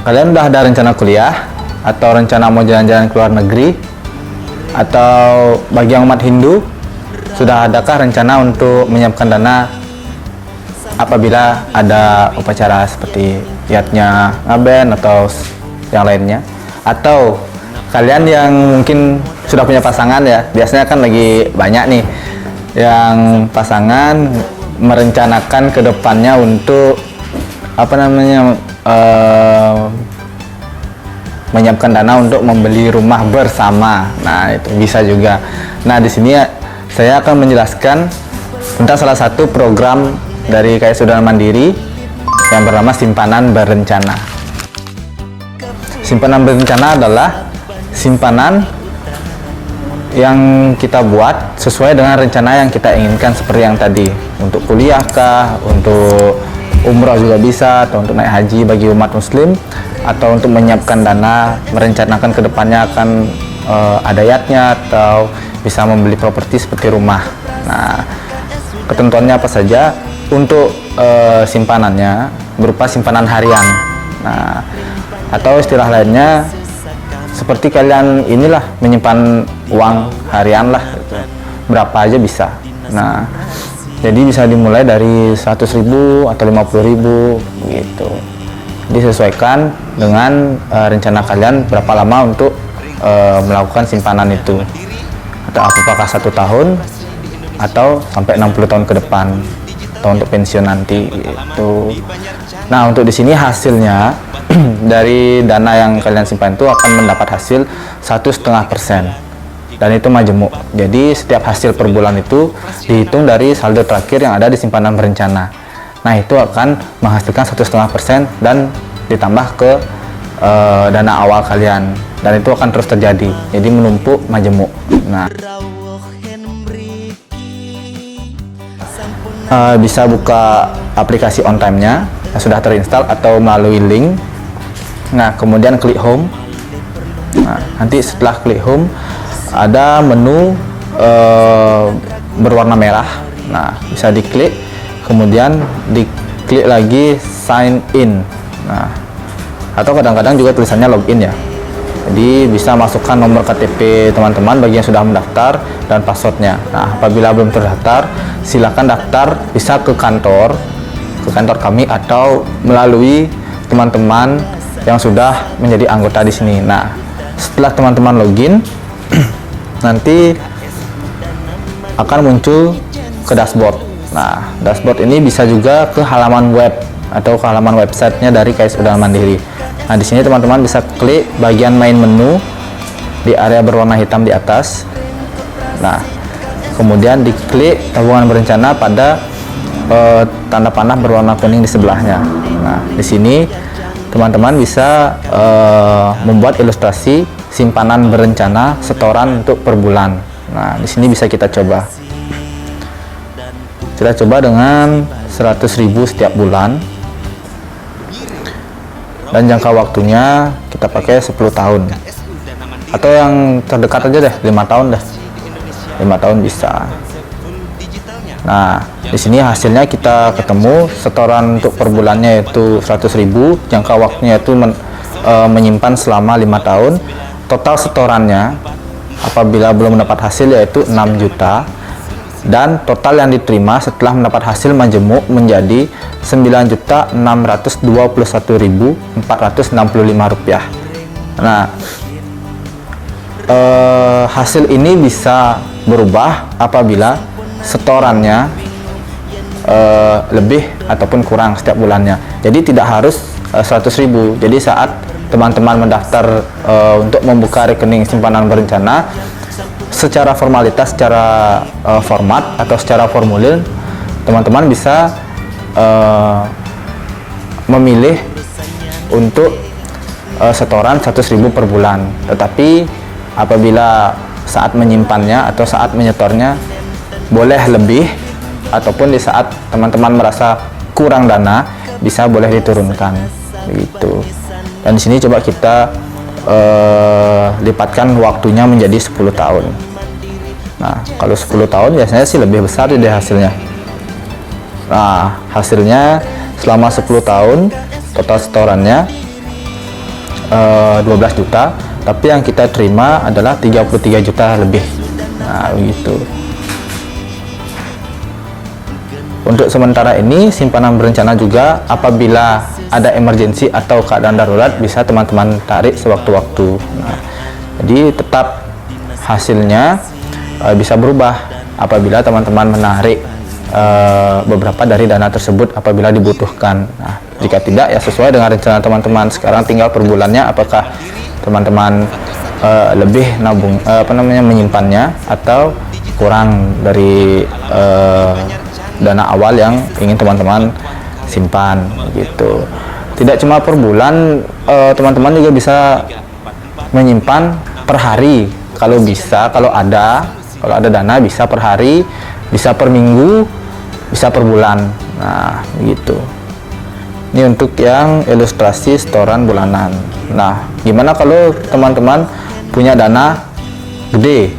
kalian udah ada rencana kuliah atau rencana mau jalan-jalan ke luar negeri, atau bagi yang umat Hindu, sudah adakah rencana untuk menyiapkan dana apabila ada upacara seperti yatnya ngaben atau yang lainnya? Atau kalian yang mungkin sudah punya pasangan ya, biasanya kan lagi banyak nih yang pasangan merencanakan ke depannya untuk menyiapkan dana untuk membeli rumah bersama. Nah, itu bisa juga. Nah, di sini saya akan menjelaskan tentang salah satu program dari KS Dana Mandiri yang bernama Simpanan Berencana. Simpanan berencana adalah simpanan yang kita buat sesuai dengan rencana yang kita inginkan, seperti yang tadi, untuk kuliah kah, untuk umrah juga bisa, atau untuk naik haji bagi umat muslim, atau untuk menyiapkan dana, merencanakan kedepannya akan ada yatnya, atau bisa membeli properti seperti rumah. Nah, ketentuannya apa saja? Untuk simpanannya berupa simpanan harian. Nah, atau istilah lainnya seperti kalian inilah menyimpan uang harian lah, gitu. Berapa aja bisa. Nah, jadi bisa dimulai dari 100.000 atau 50.000 gitu. Disesuaikan dengan rencana kalian berapa lama untuk melakukan simpanan itu, atau apakah 1 tahun atau sampai 60 tahun ke depan, atau untuk pensiun nanti gitu. Nah, untuk di sini hasilnya dari dana yang kalian simpan itu akan mendapat hasil 1,5%, dan itu majemuk. Jadi setiap hasil per bulan itu dihitung dari saldo terakhir yang ada di simpanan berencana. Nah, itu akan menghasilkan 1,5% dan ditambah ke dana awal kalian, dan itu akan terus terjadi. Jadi menumpuk majemuk. Nah, bisa buka aplikasi on time-nya yang sudah terinstall atau melalui link. Nah, kemudian klik home. Nah, nanti setelah klik home ada menu berwarna merah. Nah, bisa diklik, kemudian diklik lagi sign in. Nah, atau kadang-kadang juga tulisannya login ya. Jadi bisa masukkan nomor KTP teman-teman bagi yang sudah mendaftar dan passwordnya. Nah, apabila belum terdaftar, silakan daftar, bisa ke kantor kami, atau melalui teman-teman yang sudah menjadi anggota di sini. Nah, setelah teman-teman login, nanti akan muncul ke dashboard. Nah, dashboard ini bisa juga ke halaman web atau ke halaman websitenya dari KS Dana Mandiri. Nah, di sini teman-teman bisa klik bagian main menu di area berwarna hitam di atas. Nah, kemudian diklik tabungan berencana pada tanda panah berwarna kuning di sebelahnya. Nah, di sini teman-teman bisa membuat ilustrasi simpanan berencana setoran untuk per bulan. Nah, di sini bisa kita coba. Kita coba dengan 100.000 setiap bulan. Dan jangka waktunya kita pakai 10 tahun. Atau yang terdekat aja deh, 5 tahun deh. 5 tahun bisa. Nah, di sini hasilnya kita ketemu setoran untuk per bulannya yaitu 100.000, jangka waktunya itu menyimpan selama 5 tahun. Total setorannya apabila belum mendapat hasil yaitu 6 juta, dan total yang diterima setelah mendapat hasil majemuk menjadi 9.621.465 rupiah. Nah, hasil ini bisa berubah apabila setorannya lebih ataupun kurang setiap bulannya. Jadi tidak harus 100.000. Jadi saat teman-teman mendaftar untuk membuka rekening simpanan berencana, secara formalitas, secara format atau secara formulir, teman-teman bisa memilih untuk setoran 100.000 per bulan. Tetapi apabila saat menyimpannya atau saat menyetornya boleh lebih, ataupun di saat teman-teman merasa kurang dana bisa boleh diturunkan begitu. Dan di sini coba kita lipatkan waktunya menjadi 10 tahun. Nah, kalau 10 tahun biasanya sih lebih besar deh hasilnya. Nah, hasilnya selama 10 tahun total setorannya 12 juta, tapi yang kita terima adalah 33 juta lebih. Nah, begitu. Untuk sementara ini simpanan berencana juga apabila ada emergensi atau keadaan darurat bisa teman-teman tarik sewaktu-waktu. Nah, jadi tetap hasilnya bisa berubah apabila teman-teman menarik beberapa dari dana tersebut apabila dibutuhkan. Nah, jika tidak ya sesuai dengan rencana teman-teman. Sekarang tinggal per bulannya apakah teman-teman lebih nabung menyimpannya atau kurang dari dana awal yang ingin teman-teman simpan gitu. Tidak cuma per bulan, teman-teman juga bisa menyimpan per hari kalau bisa, kalau ada dana bisa per hari, bisa per minggu, bisa per bulan. Nah, begitu. Ini untuk yang ilustrasi setoran bulanan. Nah, gimana kalau teman-teman punya dana gede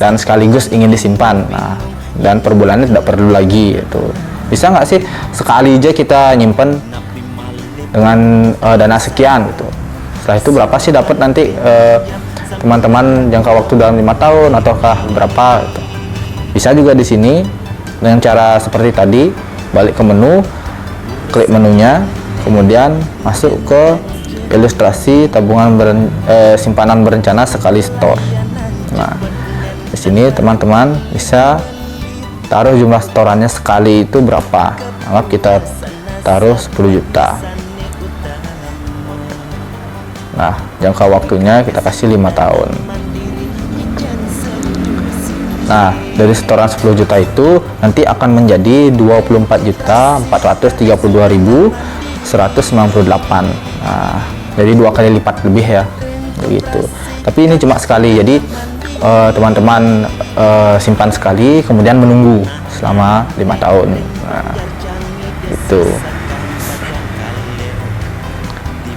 dan sekaligus ingin disimpan? Nah, dan per bulannya tidak perlu lagi itu. Bisa nggak sih sekali aja kita nyimpen dengan dana sekian gitu. Setelah itu berapa sih dapat nanti teman-teman jangka waktu dalam 5 tahun ataukah berapa gitu. Bisa juga di sini dengan cara seperti tadi, balik ke menu, klik menunya, kemudian masuk ke ilustrasi tabungan simpanan berencana sekali store. Nah, di sini teman-teman bisa taruh jumlah setorannya sekali itu berapa. Anggap kita taruh 10 juta. Nah, jangka waktunya kita kasih 5 tahun. Nah, dari setoran 10 juta itu nanti akan menjadi 24.432.198. Nah, jadi 2 kali lipat lebih ya, begitu. Tapi ini cuma sekali, jadi teman-teman simpan sekali, kemudian menunggu selama 5 tahun. Nah, itu.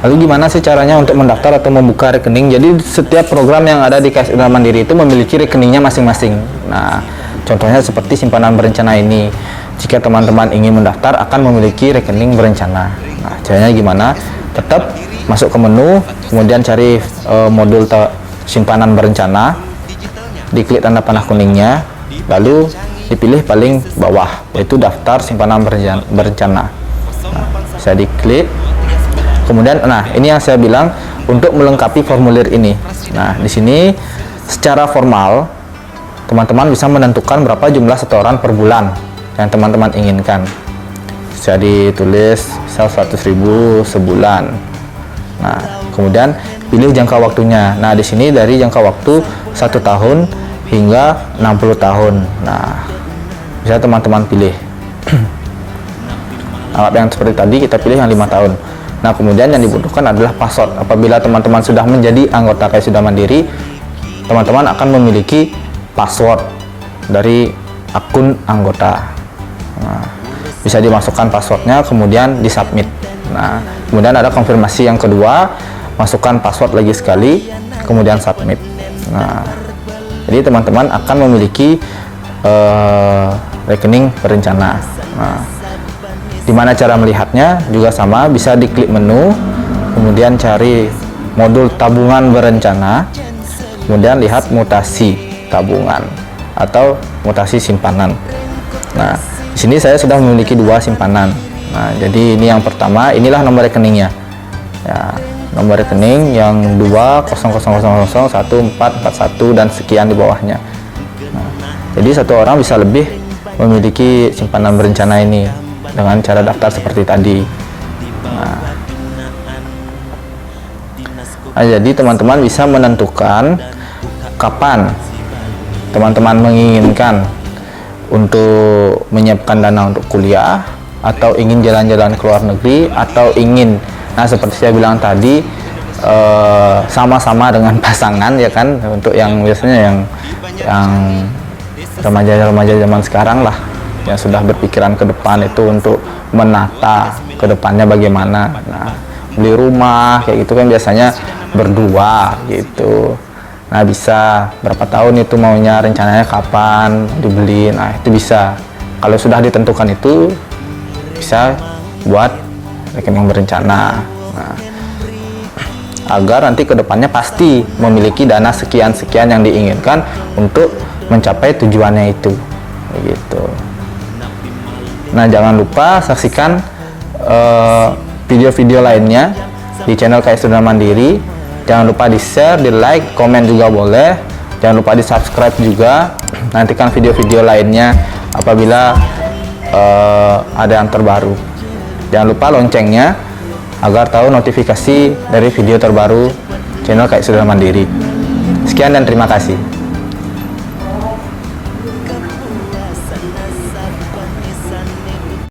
Lalu gimana sih caranya untuk mendaftar atau membuka rekening? Jadi setiap program yang ada di KS Indra Mandiri itu memiliki rekeningnya masing-masing. Nah, contohnya seperti simpanan berencana ini. Jika teman-teman ingin mendaftar akan memiliki rekening berencana. Nah, caranya gimana? Tetap masuk ke menu, kemudian cari modul simpanan berencana, diklik tanda panah kuningnya, lalu dipilih paling bawah yaitu daftar simpanan berencana. Nah, saya diklik. Kemudian, nah ini yang saya bilang untuk melengkapi formulir ini. Nah, di sini secara formal teman-teman bisa menentukan berapa jumlah setoran per bulan yang teman-teman inginkan. Bisa ditulis 100.000 sebulan. Nah, kemudian pilih jangka waktunya. Nah, di sini dari jangka waktu 1 tahun hingga 60 tahun. Nah, bisa teman-teman pilih. Anggap yang seperti tadi kita pilih yang 5 tahun. Nah, kemudian yang dibutuhkan adalah password. Apabila teman-teman sudah menjadi anggota KS Indra Mandiri, teman-teman akan memiliki password dari akun anggota. Nah, bisa dimasukkan passwordnya, kemudian disubmit. Nah, kemudian ada konfirmasi yang kedua, masukkan password lagi sekali, kemudian submit. Nah, jadi teman-teman akan memiliki rekening berencana. Nah, dimana cara melihatnya juga sama, bisa diklik menu, kemudian cari modul tabungan berencana, kemudian lihat mutasi tabungan atau mutasi simpanan. Nah, di sini saya sudah memiliki 2 simpanan. Nah, jadi ini yang pertama, inilah nomor rekeningnya. Ya, nomor rekening yang 200001441 dan sekian di bawahnya. Nah, jadi satu orang bisa lebih memiliki simpanan berencana ini dengan cara daftar seperti tadi. Nah, jadi teman-teman bisa menentukan kapan teman-teman menginginkan untuk menyiapkan dana untuk kuliah, atau ingin jalan-jalan ke luar negeri, atau ingin, nah seperti saya bilang tadi, sama-sama dengan pasangan ya kan, untuk yang biasanya yang remaja-remaja zaman sekarang lah, yang sudah berpikiran ke depan itu untuk menata ke depannya bagaimana. Nah, beli rumah kayak gitu kan biasanya berdua gitu. Nah, bisa berapa tahun itu maunya, rencananya kapan dibeli. Nah, itu bisa. Kalau sudah ditentukan itu bisa buat rekening berencana. Nah, agar nanti kedepannya pasti memiliki dana sekian-sekian yang diinginkan untuk mencapai tujuannya itu, begitu. Nah, jangan lupa saksikan video-video lainnya di channel KS Dana Mandiri. Jangan lupa di share, di like, komen juga boleh. Jangan lupa di subscribe juga. Nantikan video-video lainnya apabila ada yang terbaru. Jangan lupa loncengnya agar tahu notifikasi dari video terbaru channel KS Dana Mandiri. Sekian dan terima kasih.